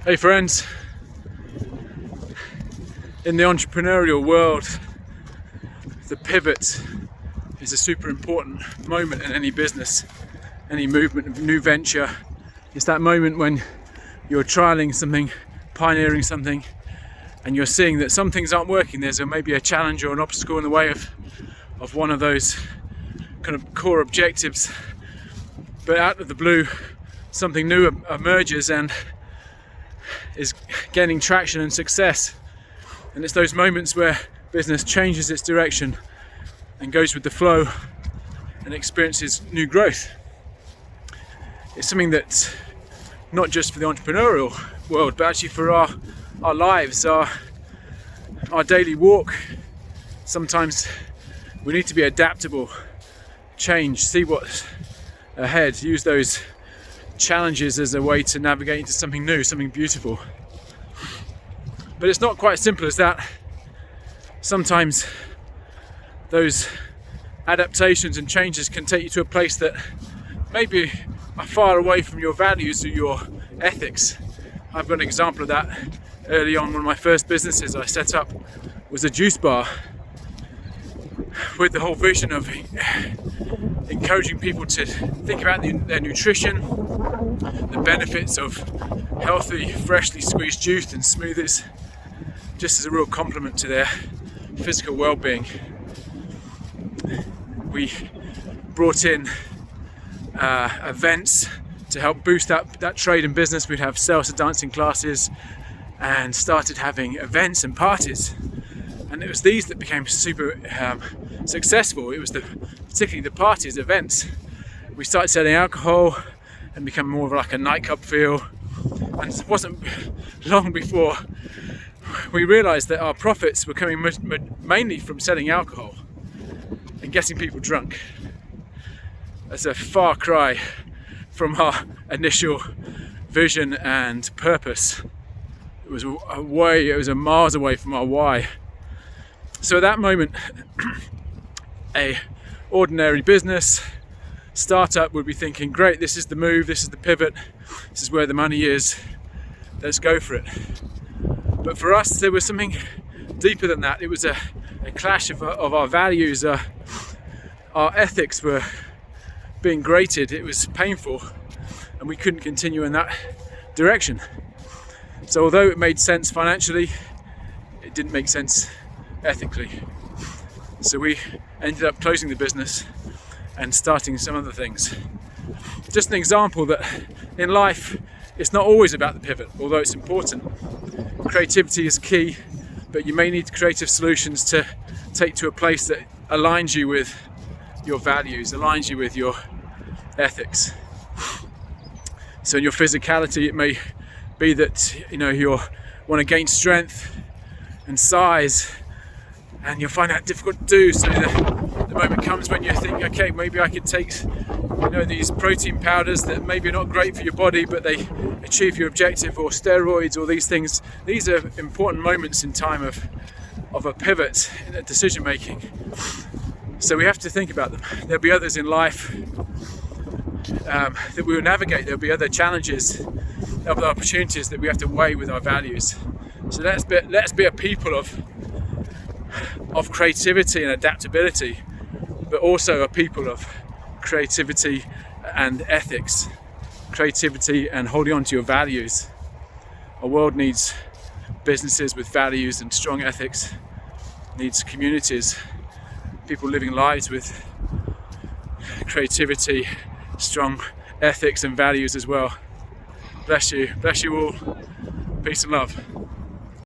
Hey friends, in the entrepreneurial world, the pivot is a super important moment in any business, any movement, new venture. It's that moment when you're trialing something, pioneering something, and you're seeing that some things aren't working. There's maybe a challenge or an obstacle in the way of one of those kind of core objectives, but out of the blue, something new emerges and is gaining traction and success. And it's those moments where business changes its direction and goes with the flow and experiences new growth. It's something that's not just for the entrepreneurial world, but actually for our lives, our daily walk. Sometimes we need to be adaptable, change, see what's ahead, use those challenges as a way to navigate into something new, something beautiful. But it's not quite as simple as that. Sometimes those adaptations and changes can take you to a place that maybe are far away from your values or your ethics. I've got an example of that early on. One of my first businesses I set up was a juice bar with the whole vision of encouraging people to think about their nutrition, the benefits of healthy, freshly squeezed juice and smoothies, just as a real complement to their physical well-being. We brought in events to help boost that trade and business. We'd have salsa dancing classes and started having events and parties. And it was these that became super successful. It was particularly the parties, events. We started selling alcohol and become more of like a nightclub feel. And it wasn't long before we realized that our profits were coming mainly from selling alcohol and getting people drunk. That's a far cry from our initial vision and purpose. It was a miles away from our why. So at that moment, a ordinary business startup would be thinking, great, this is the move, this is the pivot, this is where the money is, let's go for it. But for us, there was something deeper than that. It was a clash of our values. Our ethics were being grated. It was painful, and we couldn't continue in that direction. So although it made sense financially, it didn't make sense ethically. So we ended up closing the business and starting some other things. Just an example that in life, it's not always about the pivot, although it's important. Creativity is key, but you may need creative solutions to take to a place that aligns you with your values, aligns you with your ethics. So in your physicality, it may be that you want to gain strength and size, and you'll find that difficult to do. So the moment comes when you think, okay, maybe I could take these protein powders that maybe are not great for your body, but they achieve your objective, or steroids, or these things. These are important moments in time of a pivot in a decision making. So we have to think about them. There'll be others in life that we will navigate. There'll be other challenges, other opportunities that we have to weigh with our values. So let's be a people of creativity and adaptability, but also a people of creativity and ethics, creativity and holding on to your values. Our world needs businesses with values and strong ethics, needs communities, people living lives with creativity, strong ethics and values as well. Bless you all. Peace and love.